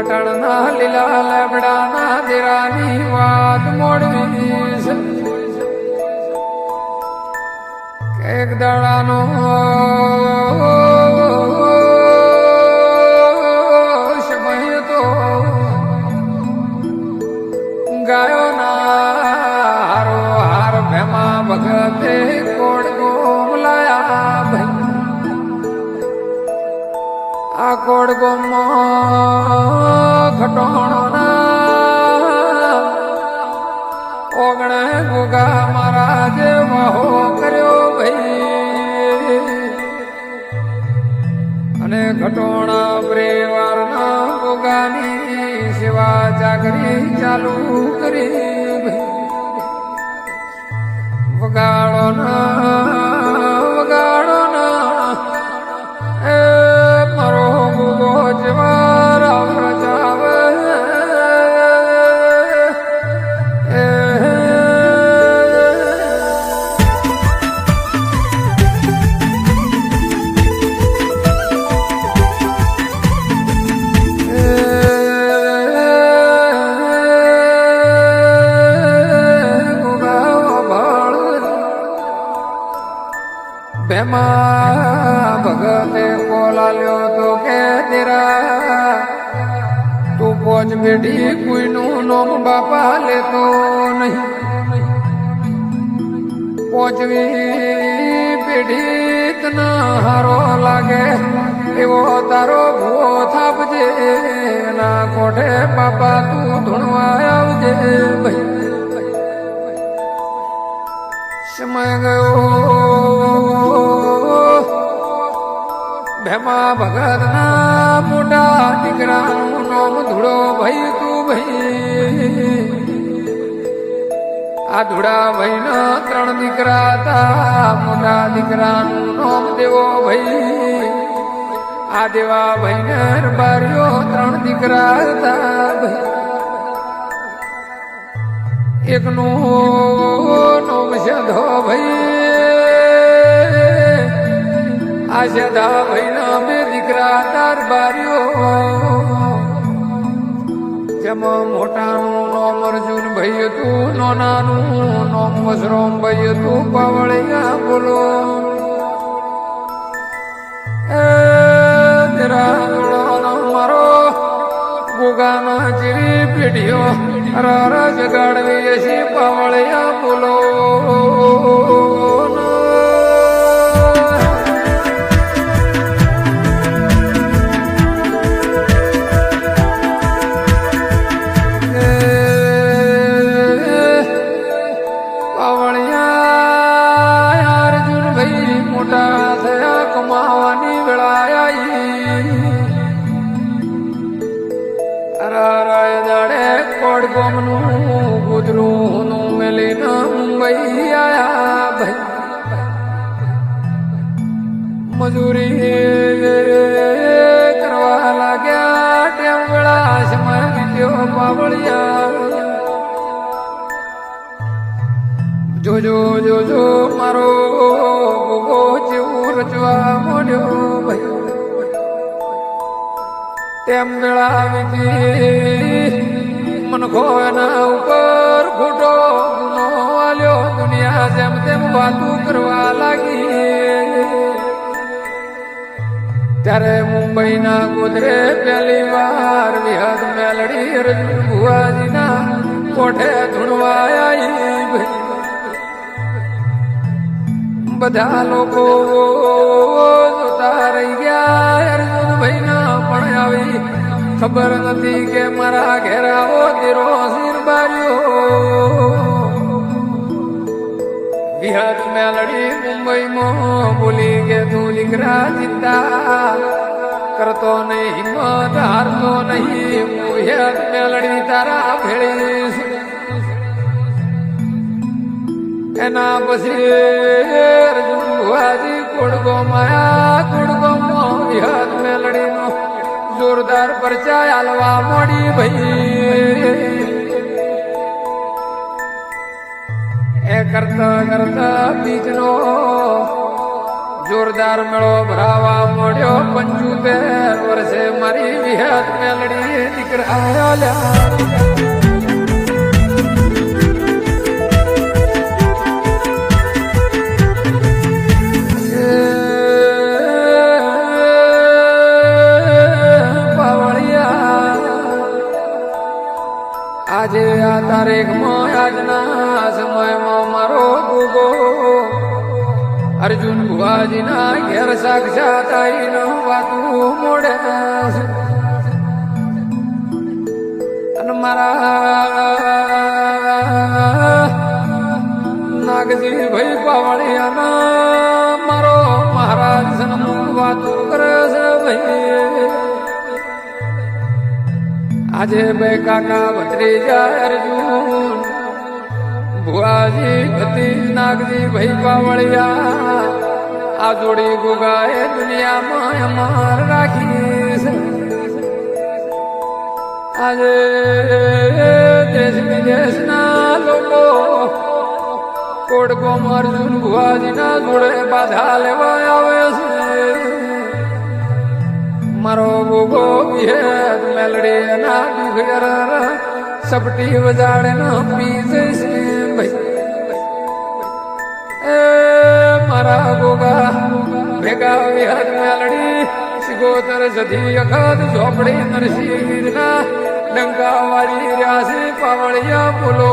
પાટણના લીલા લેબડાના દેરાની વાત મોડવી છે. એક દાડાનો સમય તો ગાયો ના હારો હાર ભેમા ભગતે કોડ ગોમલાયા ભાઈ. આ કોડ ગોમમાં ખટોણના ઓગણે ગોગા મહારાજે વાહો કર્યો ભાઈ. અને ખટોણા પરિવારના ગોગાની સેવા ચાકરી ચાલુ કરી ભાઈ. વગાડો ના એ મારો ગોગો જવાર રચાવે. ભેમા ભગતે બોલાલ્યો તો કે તેરા તું પોચ બેટી કોઈનું નોમ બાપા લેતો નહીં. પોચવી પેઢી તના હારો લાગે એવો તારો ભૂવો થાપજે. ના કોઠે બાપા તું ધૂણવા આવજે ભાઈ. સમય ગયો ભેમા ભગત ના મોટા દીકરાનું નામ ધૂળો ભાઈ તું ભાઈ. આ ધૂળા ભાઈ ના 3 દીકરા હતા. મોટા દીકરાનું નામ દેવો ભાઈ. આ દેવા ભાઈ ને બારીઓ 3 દીકરા હતા ભાઈ. એકનું નામ સધો ભાઈ. આ સદા ભાઈ ના 2 દીકરા દરબારીઓ. જેમાં મોટાનું નામ અર્જુન ભાઈ હતું. નાનાનું નામ મસરોમ ભાઈ હતું. પાવળિયા બોલો એ તેરા મારો ગોગાના ચીરી પેઢીઓ રાર જગાડવી છે. પાવળિયા બોલો કમાવાની વેળાયા. દાડે કોડ ગોમનું કૂતરું નું મેલીને મુંબઈ આયા ભાઈ. મજૂરી કરવા લાગ્યા. ટેમ વેળા સમય બીત્યો પાવળિયા. જોજો જોજો મારો ગોગો જેવું રચવા મોડ્યો ભાઈ. તેમ વેળાવી મનખો એના ઉપર ખોટો ગુનો આલ્યો. દુનિયા જેમ તેમ વાતું કરવા લાગી. ત્યારે મુંબઈના ગોધરે પહેલી વાર વિહદ મેલડી અર્જુન ભુવાજીના કોઠે ધૂણવા આવી ભાઈ. બધા લોકો જોતા રહી ગયા. અર્જુન ભાઈ ના પણ આવી ખબર નથી કે મારા ઘેરાઓ તેરો સિર બાર્યો. વિહત મેલડી મુંબઈમાં બોલી કે તું દીકરા ચિંતા કરતો નહીં. હિંમત હારતો નહીં. હું વિહત મેલડી તારા ભેળીશ. એના પછી અર્જુન ભુવાજી કોડગો માયા. કોડગોમાં વિહત મેલડીનો જોરદાર પરચા આલવા મોડી ભાઈ. એ કરતા કરતા બીજનો જોરદાર મેળો ભરાવા મોડ્યો 75 વર્ષે મારી વિહત મેલડી દીકરા લ્યા આજે આ તારીખમાં આજના સમયમાં મારો ગુગો અર્જુન ભુવાજીના ઘેર સાક્ષાત આવીને વાતું મોડે અને મારા નાગજી ભાઈ પાવળિયાના મારો મહારાજ સન્મુખ વાતું કરે છે ભાઈ આજે બે કાકા ભત્રીજા અર્જુન ભુવાજી ભતીજ નાગજી ભાઈ પાવળિયા આ જોડી ગુગાએ દુનિયામાં અમાર રાખી છે આજે દેશ વિદેશના લોકો કોડકોમ અર્જુન ભુવાજીના જોડે બાધા લેવા આવે છે મારો ગોગો વિહેત મેલડી ના દુખર સપટી વજાડે ન પી જઈશે ભાઈ એ મારા ગોગા ભેગા વિહેત મેલડી સિગોતર સધી અખત ઝોપડી નરસિંહ ના ડંકા વાળી રહ્યા છે પાવળિયા બોલો